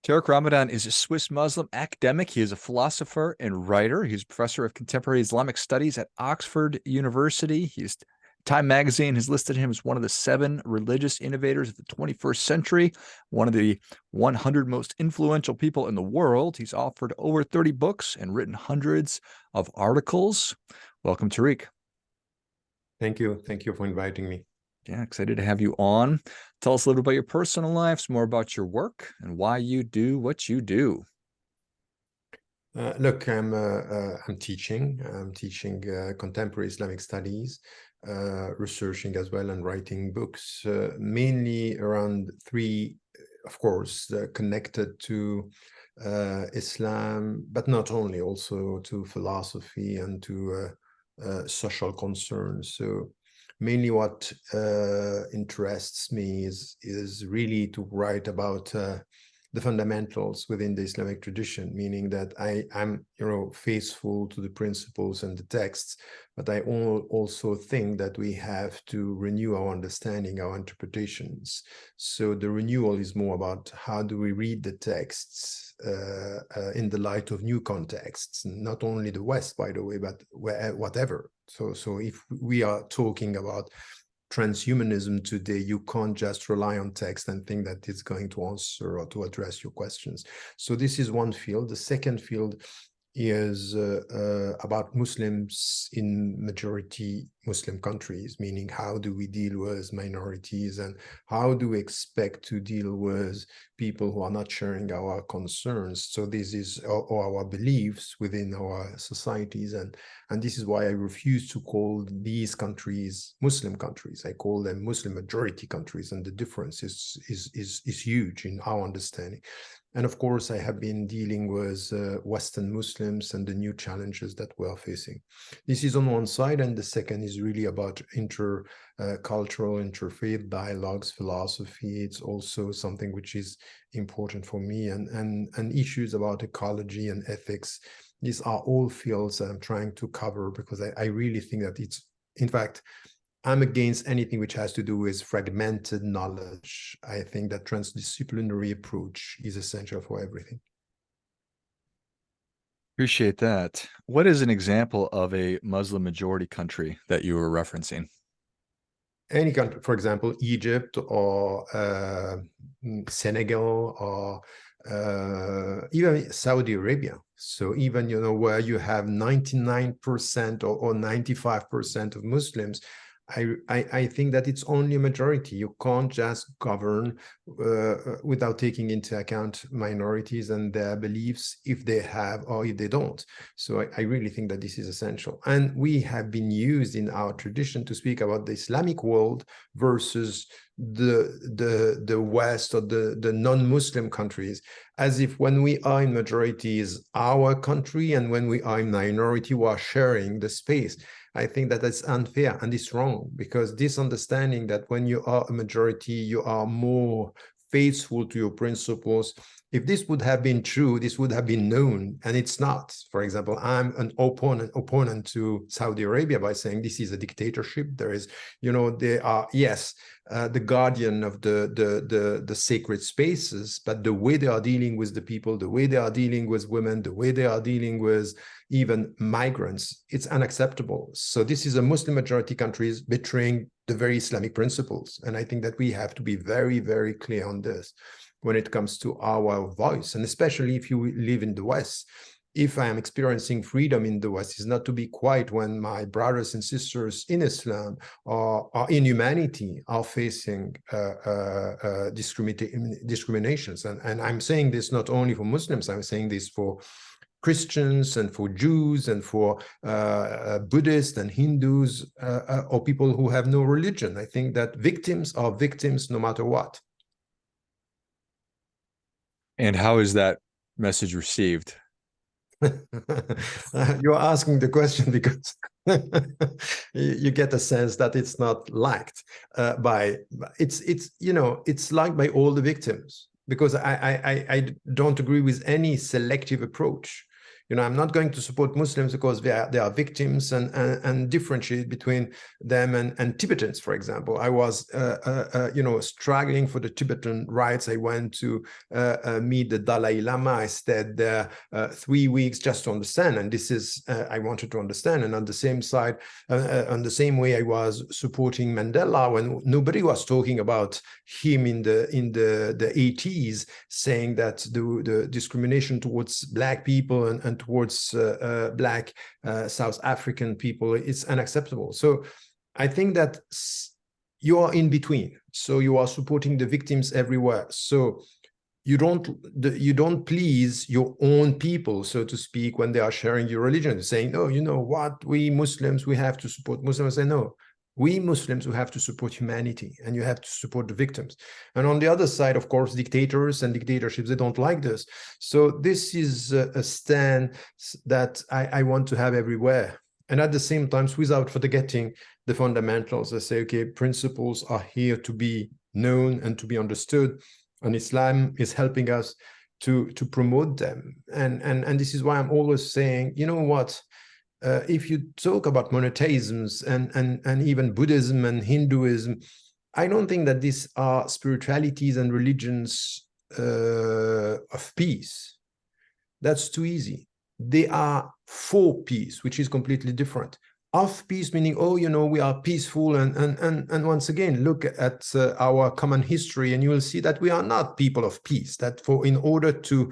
Tariq Ramadan is a Swiss Muslim academic. He is a philosopher and writer. He's a professor of contemporary Islamic studies at Oxford University. Time magazine has listed him as one of the 7 religious innovators of the 21st century, one of the 100 most influential people in the world. He's authored over 30 books and written hundreds of articles. Welcome, Tariq. Thank you. Thank you for inviting me. Yeah, excited to have you on. Tell us a little about your personal life, some more about your work, and why you do what you do. Look, I'm teaching. I'm teaching contemporary Islamic studies, researching as well, and writing books, mainly around 3, of course, connected to Islam, but not only, also to philosophy and to social concerns. So mainly what interests me is really to write about the fundamentals within the Islamic tradition, meaning that I'm faithful to the principles and the texts, but I also think that we have to renew our understanding, our interpretations. So the renewal is more about how do we read the texts in the light of new contexts, not only the West, by the way, but whatever. So if we are talking about transhumanism today, you can't just rely on text and think that it's going to answer or to address your questions. So this is one field. The second field is about Muslims in majority Muslim countries, meaning how do we deal with minorities and how do we expect to deal with people who are not sharing our concerns. So this is our beliefs within our societies, and this is why I refuse to call these countries Muslim countries. I call them Muslim majority countries, and the difference is huge in our understanding. And of course, I have been dealing with Western Muslims and the new challenges that we are facing. This is on one side, and the second is really about intercultural, interfaith dialogues, philosophy. It's also something which is important for me, and issues about ecology and ethics. These are all fields that I'm trying to cover because I really think that it's, in fact, I'm against anything which has to do with fragmented knowledge. I think that transdisciplinary approach is essential for everything. Appreciate that. What is an example of a Muslim majority country that you were referencing? Any country, for example, Egypt or Senegal or even Saudi Arabia. So even, where you have 99% or 95% of Muslims, I think that it's only a majority. You can't just govern without taking into account minorities and their beliefs, if they have or if they don't. So I really think that this is essential. And we have been used in our tradition to speak about the Islamic world versus the West or the non-Muslim countries, as if when we are in majority is our country, and when we are in minority, we are sharing the space. I think that that's unfair and it's wrong, because this understanding that when you are a majority, you are more faithful to your principles. If this would have been true, this would have been known, and it's not. For example, I'm an opponent to Saudi Arabia by saying this is a dictatorship. There is, they are, yes, the guardian of the sacred spaces, but the way they are dealing with the people, the way they are dealing with women, the way they are dealing with even migrants, it's unacceptable. So this is a Muslim majority countries betraying the very Islamic principles. And I think that we have to be very, very clear on this when it comes to our voice. And especially if you live in the West, if I am experiencing freedom in the West, is not to be quiet when my brothers and sisters in Islam or in humanity are facing discriminations. And I'm saying this not only for Muslims, I'm saying this for Christians and for Jews and for Buddhists and Hindus or people who have no religion. I think that victims are victims no matter what. And how is that message received? You're asking the question because you get a sense that it's not liked it's liked by all the victims, because I don't agree with any selective approach. I'm not going to support Muslims because they are victims, and differentiate between them and Tibetans, for example. I was struggling for the Tibetan rights. I went to meet the Dalai Lama. I stayed there 3 weeks just to understand, and this is I wanted to understand. And on the same side, on the same way, I was supporting Mandela when nobody was talking about him in the 80s, saying that the discrimination towards Black people and towards Black South African people is unacceptable. So I think that you are in between. So you are supporting the victims everywhere. So you don't please your own people, so to speak, when they are sharing your religion, saying, "Oh, you know what? We Muslims, we have to support Muslims." I say, no. We Muslims, we have to support humanity, and you have to support the victims. And on the other side, of course, dictators and dictatorships, they don't like this. So this is a stand that I want to have everywhere. And at the same time, without forgetting the fundamentals, I say, okay, principles are here to be known and to be understood, and Islam is helping us to promote them. And this is why I'm always saying, you know what? If you talk about monotheisms and even Buddhism and Hinduism, I don't think that these are spiritualities and religions of peace. That's too easy. They are for peace, which is completely different. Of peace, meaning, oh, we are peaceful, and once again, look at our common history, and you will see that we are not people of peace. That in order to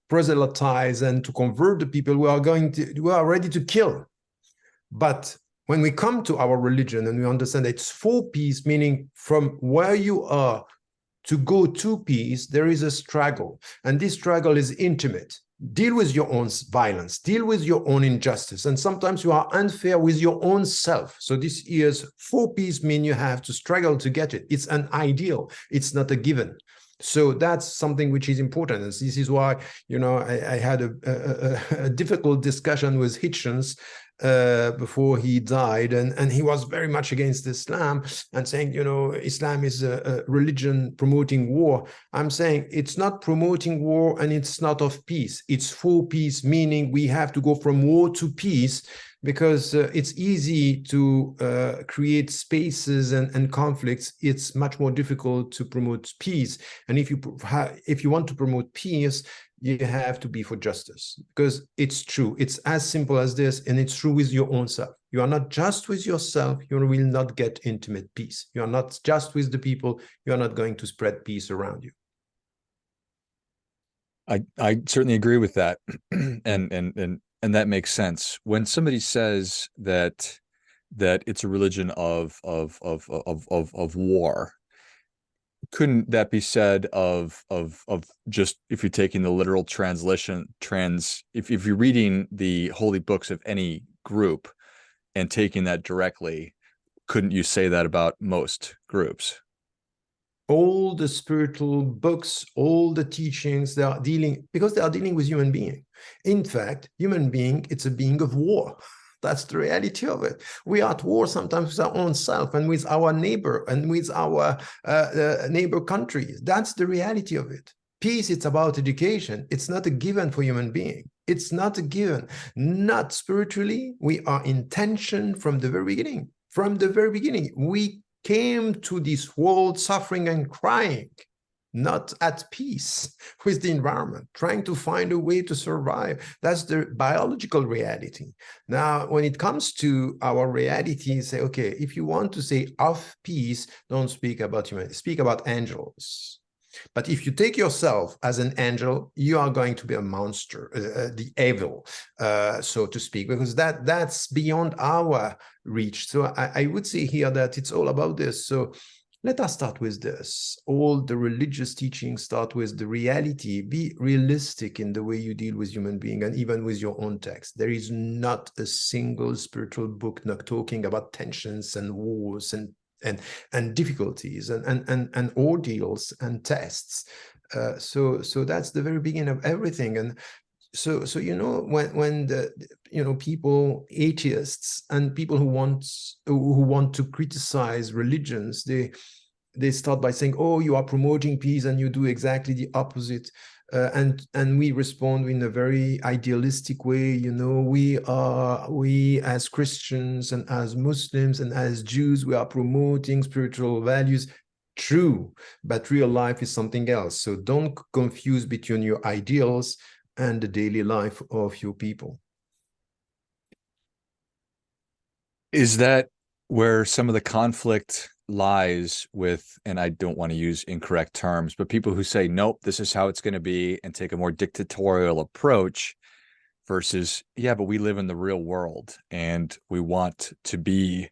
proselytize and to convert the people, we are ready to kill. But when we come to our religion and we understand that it's for peace, meaning from where you are to go to peace, there is a struggle, and this struggle is intimate. Deal with your own violence, deal with your own injustice, and sometimes you are unfair with your own self. So this is for peace mean you have to struggle to get it. It's an ideal, it's not a given. So that's something which is important. And this is why, I had a difficult discussion with Hitchens before he died, and he was very much against Islam and saying, Islam is a religion promoting war. I'm saying it's not promoting war, and it's not of peace. It's for peace, meaning we have to go from war to peace, because it's easy to create spaces and conflicts. It's much more difficult to promote peace. And if you want to promote peace, you have to be for justice, because it's true. It's as simple as this, and it's true with your own self. You are not just with yourself, you will not get intimate peace. You are not just with the people, you are not going to spread peace around you. I certainly agree with that. And that makes sense. When somebody says that it's a religion of war, couldn't that be said of just, if you're taking the literal translation, if you're reading the holy books of any group and taking that directly, couldn't you say that about most groups? All the spiritual books, all the teachings, they are dealing with human being. In fact, human being, it's a being of war. That's the reality of it. We are at war sometimes with our own self and with our neighbor and with our neighbor countries. That's the reality of it. Peace, it's about education. It's not a given for human being. It's not a given. Not spiritually. We are in tension from the very beginning. From the very beginning, we came to this world suffering and crying, not at peace with the environment, trying to find a way to survive. That's the biological reality. Now, when it comes to our reality, say, okay, if you want to say of peace, don't speak about humanity, speak about angels. But if you take yourself as an angel, you are going to be a monster, the evil, so to speak, because that's beyond our reach. So I would say here that it's all about this. So let us start with this. All the religious teachings start with the reality. Be realistic in the way you deal with human being, and even with your own text. There is not a single spiritual book not talking about tensions and wars and difficulties and ordeals and tests. So that's the very beginning of everything. And so when the people, atheists and people who want to criticize religions, they start by saying, oh, you are promoting peace and you do exactly the opposite. And we respond in a very idealistic way. You know, we as Christians and as Muslims and as Jews, we are promoting spiritual values. True, but real life is something else. So don't confuse between your ideals and the daily life of your people. Is that where some of the conflict lies with, and I don't want to use incorrect terms, but people who say, nope, this is how it's going to be, and take a more dictatorial approach versus, yeah, but we live in the real world and we want to be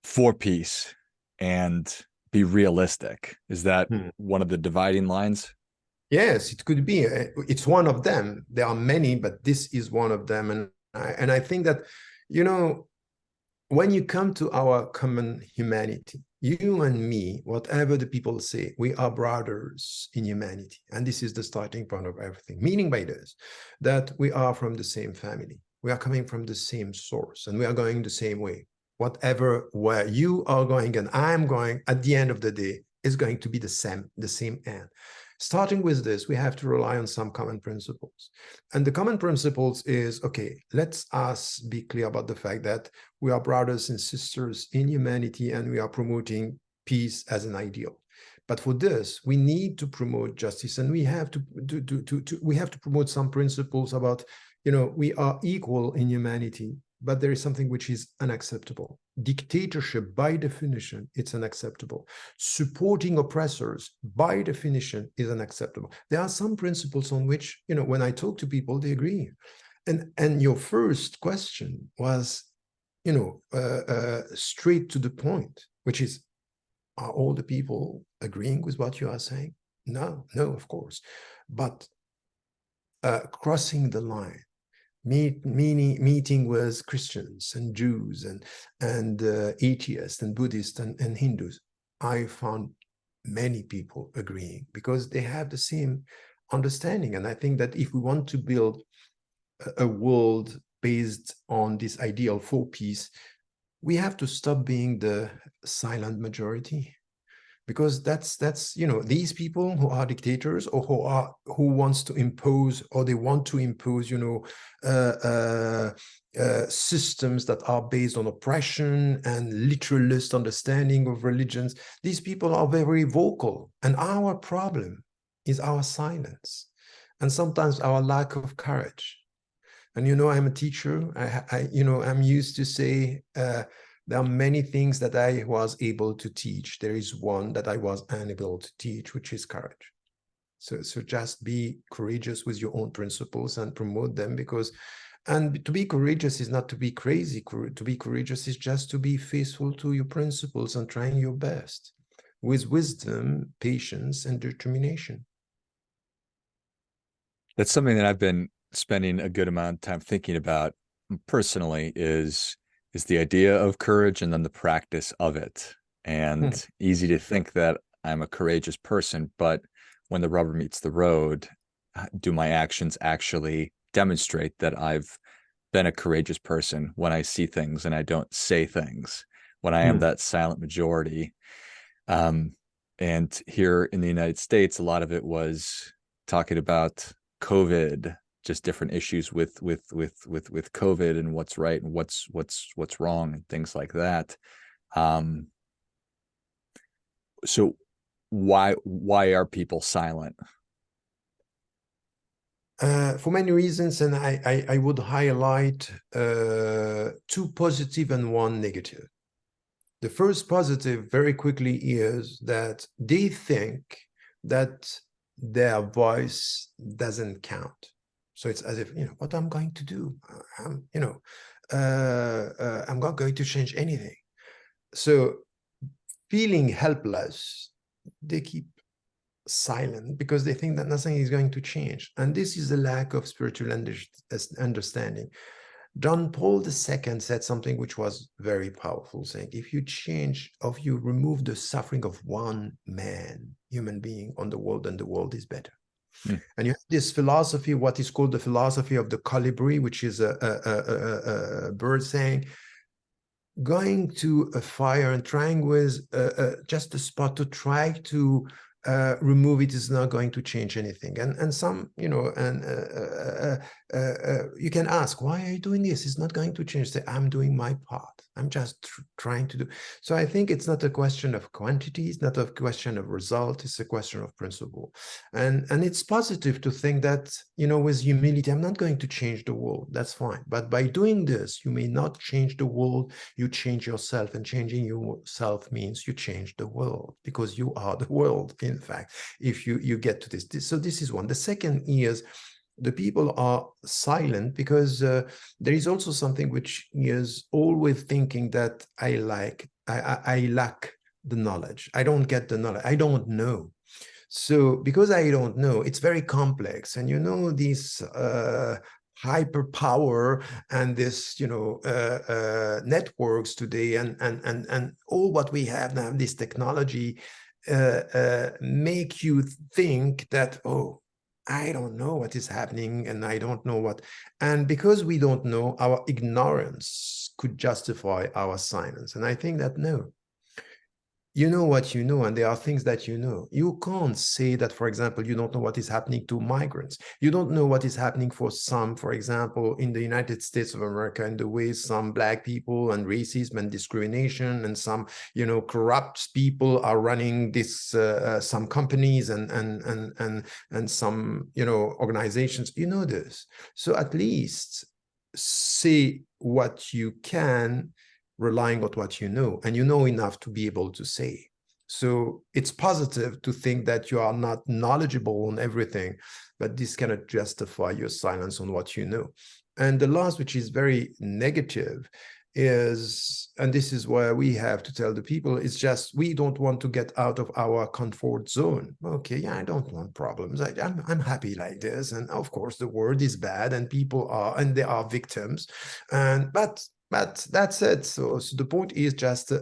for peace and be realistic. Is that one of the dividing lines? Yes, it could be. It's one of them. There are many, but this is one of them. And I think that, you know, when you come to our common humanity, you and me, whatever the people say, we are brothers in humanity. And this is the starting point of everything. Meaning by this, that we are from the same family. We are coming from the same source and we are going the same way. Whatever where you are going and I'm going, at the end of the day, is going to be the same end. Starting with this, we have to rely on some common principles. And the common principles is, okay, let's us be clear about the fact that we are brothers and sisters in humanity and we are promoting peace as an ideal. But for this, we need to promote justice and we have to promote some principles about, you know, we are equal in humanity, but there is something which is unacceptable. Dictatorship, by definition, it's unacceptable. Supporting oppressors, by definition, is unacceptable. There are some principles on which, you know, when I talk to people, they agree. And your first question was, you know, straight to the point, which is, are all the people agreeing with what you are saying? No, of course. But crossing the line, meeting with Christians and Jews and atheists and Buddhists and Hindus, I found many people agreeing because they have the same understanding. And I think that if we want to build a world based on this ideal for peace, we have to stop being the silent majority. Because that's you know, these people who are dictators or who wants to impose, or they want to impose, you know, systems that are based on oppression and literalist understanding of religions. These people are very vocal, and our problem is our silence and sometimes our lack of courage. And you know, I'm a teacher. I you know, I'm used to say, there are many things that I was able to teach. There is one that I was unable to teach, which is courage. So just be courageous with your own principles and promote them, because, and to be courageous is not to be crazy. To be courageous is just to be faithful to your principles and trying your best with wisdom, patience, and determination. That's something that I've been spending a good amount of time thinking about personally, is the idea of courage and then the practice of it. And easy to think that I'm a courageous person, but when the rubber meets the road, do my actions actually demonstrate that I've been a courageous person when I see things and I don't say things, when I am that silent majority? And here in the United States, a lot of it was talking about COVID, just different issues with COVID and what's right and what's wrong and things like that. So why are people silent? For many reasons, and I would highlight two positive and one negative. The first positive, very quickly, is that they think that their voice doesn't count. So it's as if, you know, what I'm going to do, you know, I'm not going to change anything. So feeling helpless, they keep silent because they think that nothing is going to change. And this is a lack of spiritual understanding. John Paul II said something which was very powerful, saying, if you change, or if you remove the suffering of one man, human being on the world, then the world is better. And you have this philosophy, what is called the philosophy of the colibri, which is a bird saying, going to a fire and trying with just a spot to try to remove it is not going to change anything. And some, you know, and you can ask, why are you doing this? It's not going to change. Say, I'm doing my part. I'm just trying to do. So I think it's not a question of quantity. It's not a question of result. It's a question of principle. And it's positive to think that, you know, with humility, I'm not going to change the world. That's fine. But by doing this, you may not change the world. You change yourself, and changing yourself means you change the world, because you are the world, in fact, if you get to this. So this is one. The second is, the people are silent because there is also something which is always thinking that I lack the knowledge. I don't get the knowledge. I don't know. So because I don't know, it's very complex. And you know, these hyperpower and this, you know, networks today, and all what we have now, this technology, make you think that, oh, I don't know what is happening, and I don't know what. And because we don't know, our ignorance could justify our silence. And I think that no, you know what you know, and there are things that you know. You can't say that, for example, you don't know what is happening to migrants. You don't know what is happening for some, for example, in the United States of America, in the way some Black people and racism and discrimination and some, you know, corrupt people are running this, some companies and some, you know, organizations. You know this. So at least say what you can, relying on what you know, and you know enough to be able to say. So it's positive to think that you are not knowledgeable on everything, but this cannot justify your silence on what you know. And the last, which is very negative, is, and this is where we have to tell the people, it's just we don't want to get out of our comfort zone. Okay, yeah, I don't want problems. I'm happy like this. And of course, the world is bad, and people are, and they are victims. And but that's it. So the point is just,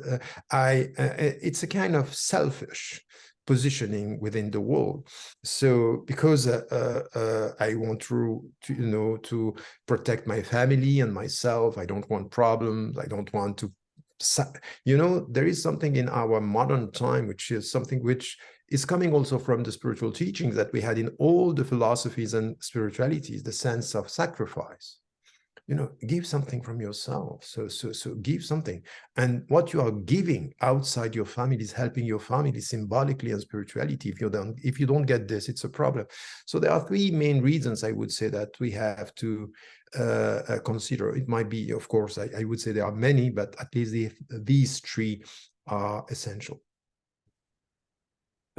it's a kind of selfish positioning within the world. So because I want to, you know, to protect my family and myself, I don't want problems. I don't want to, you know, there is something in our modern time, which is something which is coming also from the spiritual teachings that we had in all the philosophies and spiritualities, the sense of sacrifice. You know, give something from yourself. So give something. And what you are giving outside your family is helping your family symbolically and spirituality. If you don't get this, it's a problem. So there are three main reasons, I would say, that we have to consider. It might be, of course, I would say there are many, but at least these three are essential.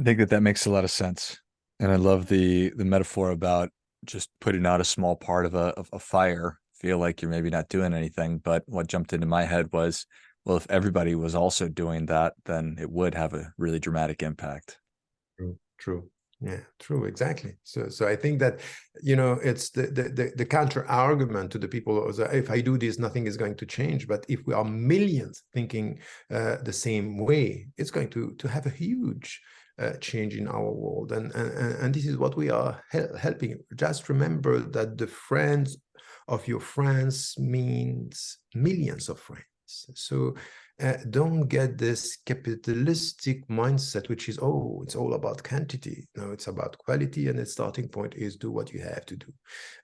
I think that makes a lot of sense. And I love the metaphor about just putting out a small part of a fire. Feel like you're maybe not doing anything, but what jumped into my head was, well, if everybody was also doing that, then it would have a really dramatic impact. True. Yeah, true, exactly. So I think that, you know, it's the counter argument to the people, if I do this, nothing is going to change. But if we are millions thinking the same way, it's going to have a huge change in our world. And this is what we are helping. Just remember that the friends of your friends means millions of friends. So don't get this capitalistic mindset, which is, oh, it's all about quantity. No, it's about quality, and its starting point is do what you have to do,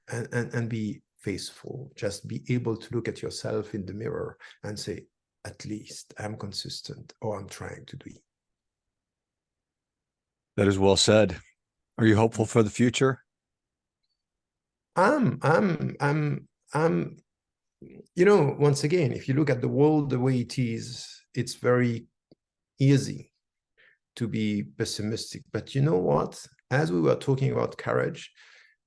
and be faithful. Just be able to look at yourself in the mirror and say, at least I'm consistent, or I'm trying to be. That is well said. Are you hopeful for the future? I'm you know, once again, if you look at the world the way it is, it's very easy to be pessimistic. But you know what? As we were talking about courage,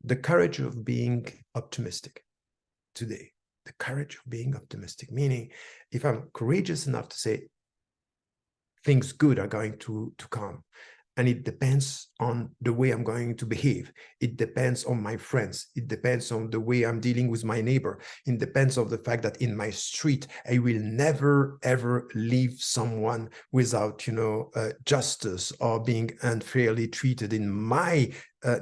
the courage of being optimistic today, the courage of being optimistic, meaning if I'm courageous enough to say things good are going to come, and it depends on the way I'm going to behave. It depends on my friends. It depends on the way I'm dealing with my neighbor. It depends on the fact that in my street, I will never, ever leave someone without, you know, justice, or being unfairly treated in my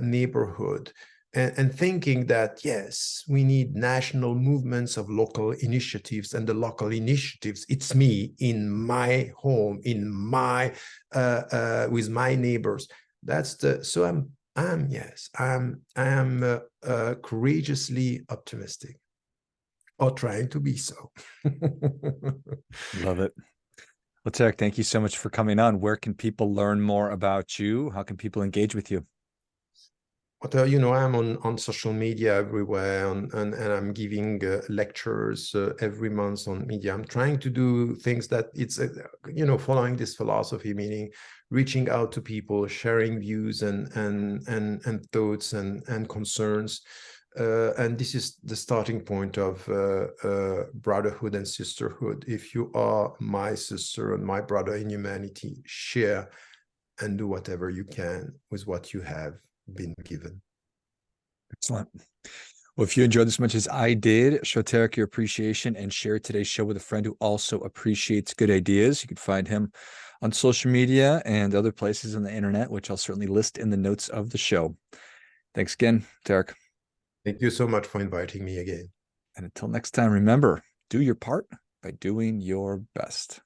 neighborhood. and thinking that, yes, we need national movements of local initiatives, and the local initiatives, it's me in my home, in my with my neighbors. That's the so I'm courageously optimistic, or trying to be so. Love it. Well, Tariq, thank you so much for coming on. Where can people learn more about you? How can people engage with you? But I'm on social media everywhere, and I'm giving lectures every month on media. I'm trying to do things that it's following this philosophy, meaning reaching out to people, sharing views and thoughts and concerns. And this is the starting point of brotherhood and sisterhood. If you are my sister and my brother in humanity, share and do whatever you can with what you have been given. Excellent. Well, if you enjoyed this as much as I did, show Tariq your appreciation and share today's show with a friend who also appreciates good ideas. You can find him on social media and other places on the internet, which I'll certainly list in the notes of the show. Thanks again, Tariq. Thank you so much for inviting me again. And until next time, remember, do your part by doing your best.